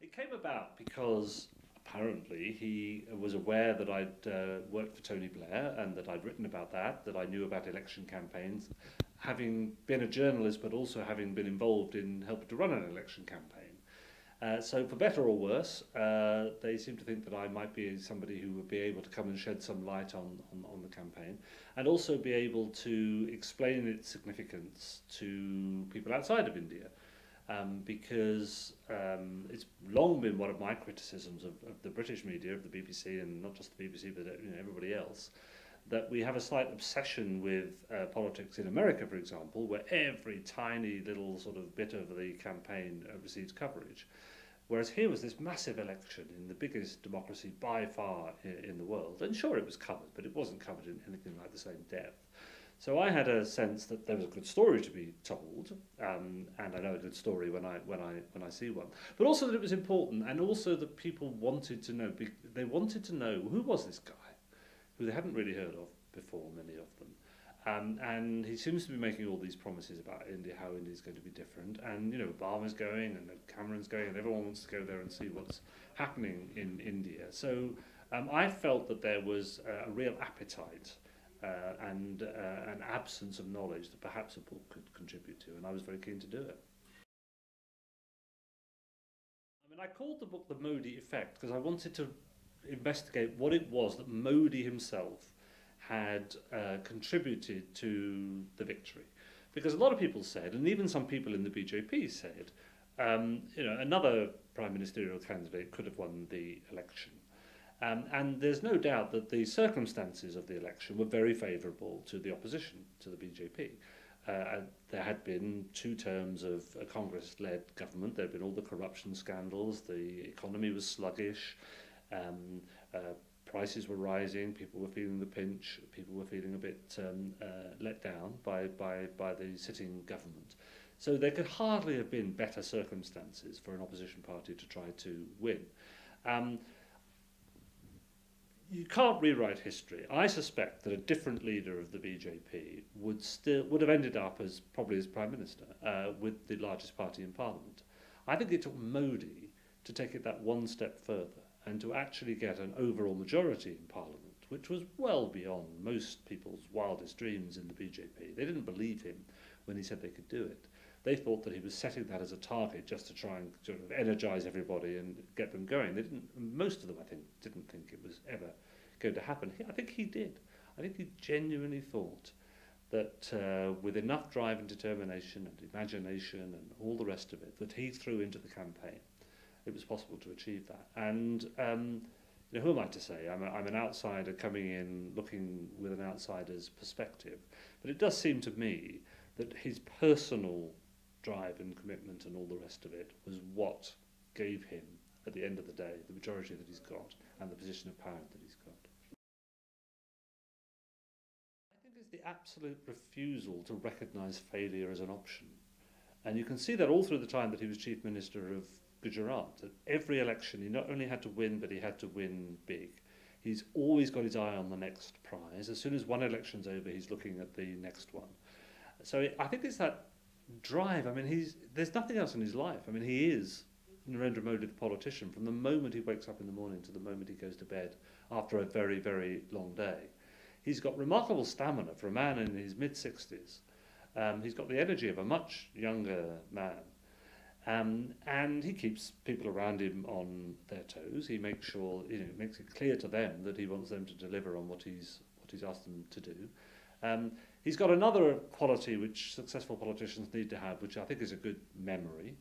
It came about because apparently he was aware that I'd worked for Tony Blair and that I'd written about that I knew about election campaigns, having been a journalist but also having been involved in helping to run an election campaign. So for better or worse, they seem to think that I might be somebody who would be able to come and shed some light on the campaign and also be able to explain its significance to people outside of India. Because it's long been one of my criticisms of the British media, of the BBC, and not just the BBC, but everybody else, that we have a slight obsession with politics in America, for example, where every tiny little sort of bit of the campaign receives coverage. Whereas here was this massive election in the biggest democracy by far in the world. And sure, it was covered, but it wasn't covered in anything like the same depth. So I had a sense that there was a good story to be told, and I know a good story when I see one. But also that it was important, and also that people wanted to know. They wanted to know who was this guy, who they hadn't really heard of before, many of them. And he seems to be making all these promises about India, how India's going to be different. And Obama's going, and Cameron's going, and everyone wants to go there and see what's happening in India. So I felt that there was a real appetite. And an absence of knowledge that perhaps a book could contribute to, and I was very keen to do it. I mean, I called the book The Modi Effect because I wanted to investigate what it was that Modi himself had contributed to the victory. Because a lot of people said, and even some people in the BJP said, another prime ministerial candidate could have won the election. And there's no doubt that the circumstances of the election were very favourable to the opposition, to the BJP. There had been 2 terms of a Congress-led government. There had been all the corruption scandals. The economy was sluggish. Prices were rising. People were feeling the pinch. People were feeling a bit let down by the sitting government. So there could hardly have been better circumstances for an opposition party to try to win. You can't rewrite history. I suspect that a different leader of the BJP would have ended up probably as Prime Minister with the largest party in Parliament. I think it took Modi to take it that one step further and to actually get an overall majority in Parliament, which was well beyond most people's wildest dreams in the BJP. They didn't believe him when he said they could do it. They thought that he was setting that as a target just to try and sort of energise everybody and get them going. Most of them, I think, didn't think it was ever going to happen. I think he did. I think he genuinely thought that with enough drive and determination and imagination and all the rest of it that he threw into the campaign, it was possible to achieve that. And who am I to say? I'm an outsider coming in, looking with an outsider's perspective. But it does seem to me that his personal drive and commitment and all the rest of it was what gave him, at the end of the day, the majority that he's got and the position of power that he's got. I think it's the absolute refusal to recognise failure as an option. And you can see that all through the time that he was Chief Minister of Gujarat. At every election, he not only had to win, but he had to win big. He's always got his eye on the next prize. As soon as one election's over, he's looking at the next one. So I think it's that drive. I mean, there's nothing else in his life. I mean, he is Narendra Modi, the politician, from the moment he wakes up in the morning to the moment he goes to bed after a very, very long day. He's got remarkable stamina for a man in his mid-60s. He's got the energy of a much younger man. And he keeps people around him on their toes. He makes sure, makes it clear to them that he wants them to deliver on what he's asked them to do. He's got another quality which successful politicians need to have, which I think is a good memory.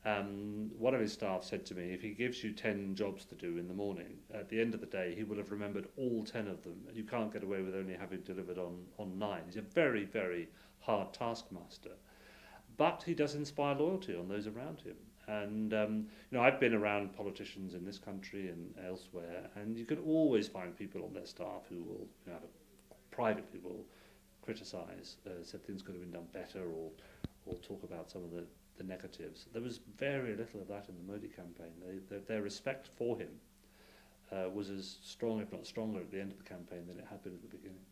One of his staff said to me, if he gives you 10 jobs to do in the morning, at the end of the day, he will have remembered all 10 of them. You can't get away with only having delivered on 9. He's a very, very hard taskmaster. But he does inspire loyalty on those around him. And, I've been around politicians in this country and elsewhere, and you can always find people on their staff who will, privately will criticise, said things could have been done better, or talk about some of the negatives. There was very little of that in the Modi campaign. Their respect for him was as strong, if not stronger, at the end of the campaign than it had been at the beginning.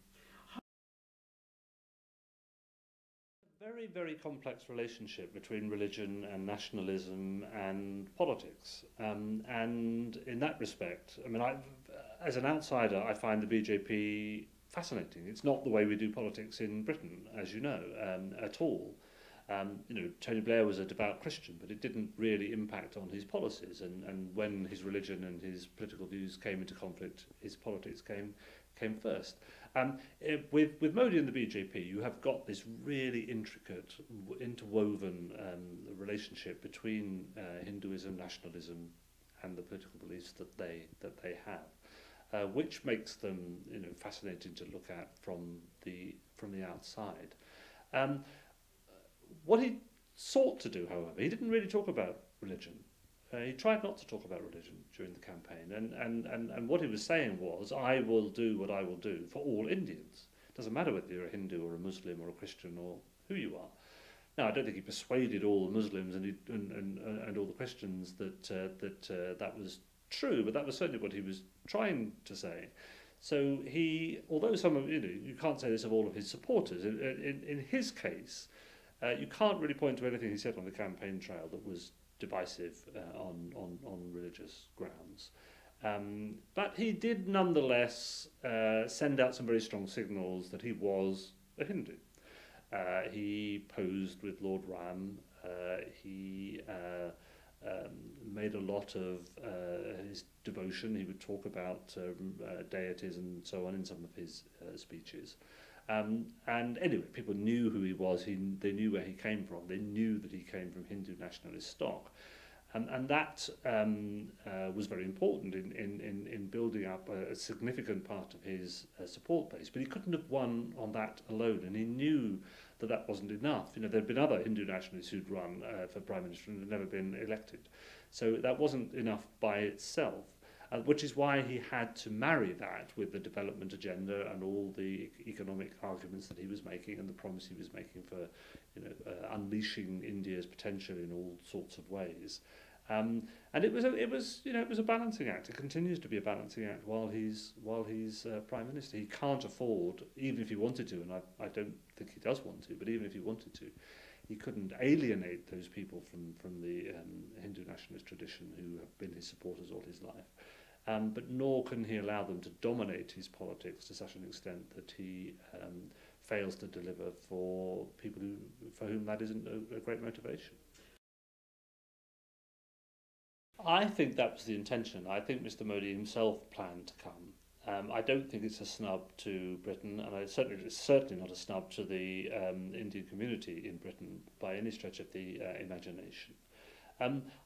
very, very complex relationship between religion and nationalism and politics. And in that respect, I mean, as an outsider, I find the BJP fascinating. It's not the way we do politics in Britain, as you know, at all. You know, Tony Blair was a devout Christian, but it didn't really impact on his policies. And when his religion and his political views came into conflict, his politics came first. With Modi and the BJP, you have got this really intricate, interwoven relationship between Hinduism, nationalism, and the political beliefs that they have, which makes them, you know, fascinating to look at from the outside. What he sought to do, however, he didn't really talk about religion. He tried not to talk about religion during the campaign, and what he was saying was, I will do what I will do for all Indians. It doesn't matter whether you're a Hindu or a Muslim or a Christian or who you are. Now, I don't think he persuaded all the Muslims and all the Christians that was true, but that was certainly what he was trying to say. So although some of, you can't say this of all of his supporters, in his case, you can't really point to anything he said on the campaign trail that was divisive on religious grounds. But he did nonetheless send out some very strong signals that he was a Hindu. He posed with Lord Ram. He made a lot of his devotion. He would talk about deities and so on in some of his speeches. And anyway, people knew who he was. They knew where he came from. They knew that he came from Hindu nationalist stock. And that was very important in building up a significant part of his support base. But he couldn't have won on that alone, and he knew that that wasn't enough. You know, there had been other Hindu nationalists who'd run for Prime Minister and had never been elected. So that wasn't enough by itself. Which is why he had to marry that with the development agenda and all the economic arguments that he was making and the promise he was making for, unleashing India's potential in all sorts of ways. And it was a balancing act. It continues to be a balancing act while he's Prime Minister. He can't afford, even if he wanted to, and I don't think he does want to, but even if he wanted to, he couldn't alienate those people from the Hindu nationalist tradition who have been his supporters all his life. But nor can he allow them to dominate his politics to such an extent that he fails to deliver for people for whom that isn't a great motivation. I think that was the intention. I think Mr. Modi himself planned to come. I don't think it's a snub to Britain, and it's certainly not a snub to the Indian community in Britain by any stretch of the imagination.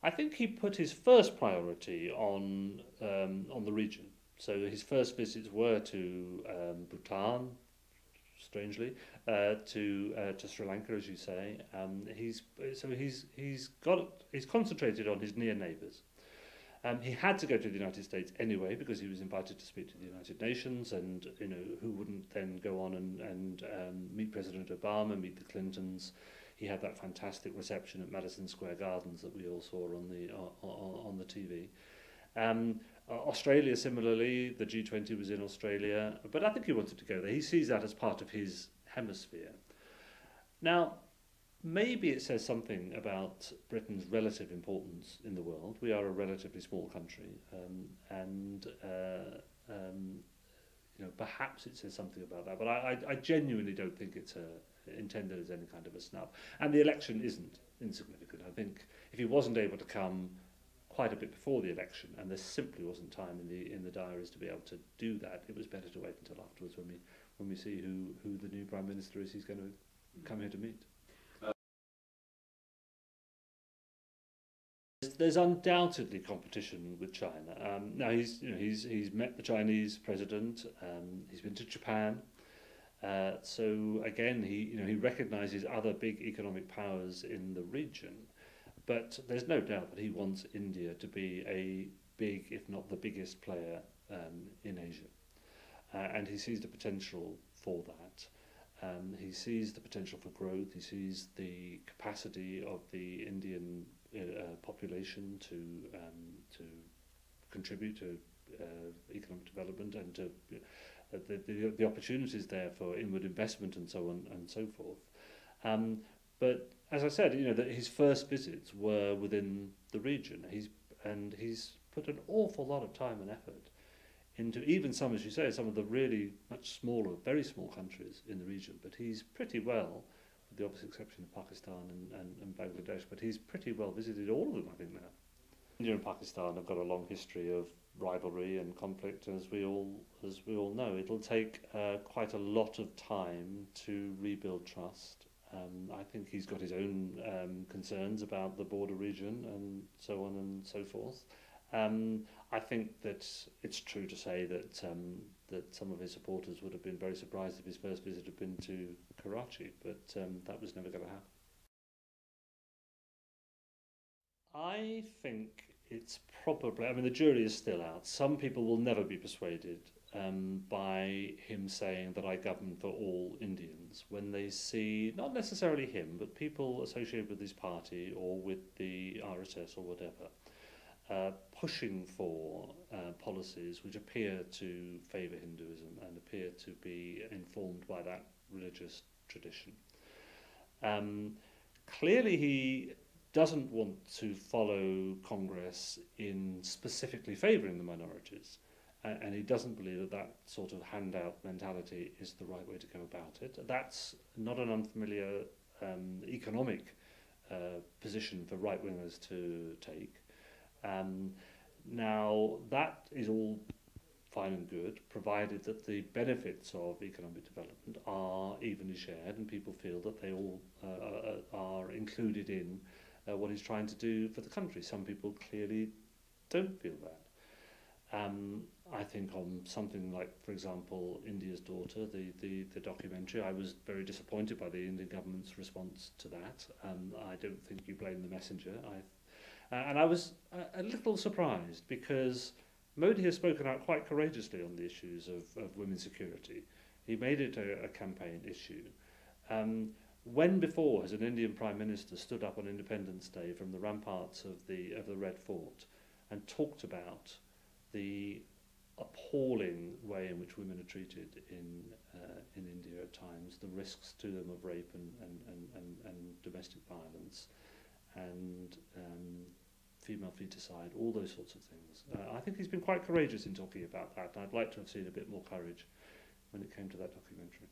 I think he put his first priority on the region. So his first visits were to Bhutan, strangely, to Sri Lanka, as you say. He's concentrated on his near neighbours. He had to go to the United States anyway because he was invited to speak to the United Nations, and who wouldn't then go on and meet President Obama, meet the Clintons. He had that fantastic reception at Madison Square Gardens that we all saw on the TV. Australia, similarly, the G20 was in Australia, but I think he wanted to go there. He sees that as part of his hemisphere. Now, maybe it says something about Britain's relative importance in the world. We are a relatively small country, and perhaps it says something about that. But I genuinely don't think it's intended as any kind of a snub. And the election isn't insignificant. I think if he wasn't able to come quite a bit before the election, and there simply wasn't time in the diaries to be able to do that, it was better to wait until afterwards when we see who the new Prime Minister is he's going to come here to meet. There's undoubtedly competition with China. Now he's met the Chinese president. He's been to Japan. So again, he recognises other big economic powers in the region, but there's no doubt that he wants India to be a big, if not the biggest player in Asia, and he sees the potential for that. He sees the potential for growth. He sees the capacity of the Indian population to contribute to economic development and to the opportunities there for inward investment and so on and so forth. But as I said, that his first visits were within the region. He's put an awful lot of time and effort into even some, as you say, some of the really much smaller, very small countries in the region. But he's pretty well, with the obvious exception of Pakistan and Bangladesh, but he's pretty well visited all of them, I think, now. India and Pakistan have got a long history of rivalry and conflict, and as we all know, it'll take quite a lot of time to rebuild trust. I think he's got his own concerns about the border region and so on and so forth. I think that it's true to say that some of his supporters would have been very surprised if his first visit had been to Karachi, but that was never going to happen. I think it's probably, I mean, the jury is still out. Some people will never be persuaded by him saying that I govern for all Indians when they see, not necessarily him, but people associated with his party or with the RSS or whatever, pushing for policies which appear to favour Hinduism and appear to be informed by that religious tradition. Clearly he doesn't want to follow Congress in specifically favouring the minorities, and he doesn't believe that that sort of handout mentality is the right way to go about it. That's not an unfamiliar economic position for right-wingers to take. Now, that is all fine and good, provided that the benefits of economic development are evenly shared and people feel that they all are included in what he's trying to do for the country. Some people clearly don't feel that. I think on something like, for example, India's Daughter, the documentary, I was very disappointed by the Indian government's response to that. I don't think you blame the messenger. And I was a little surprised because Modi has spoken out quite courageously on the issues of women's security. He made it a campaign issue. When before has an Indian Prime Minister stood up on Independence Day from the ramparts of the Red Fort and talked about the appalling way in which women are treated in India at times, the risks to them of rape and domestic violence and female feticide, all those sorts of things. I think he's been quite courageous in talking about that, and I'd like to have seen a bit more courage when it came to that documentary.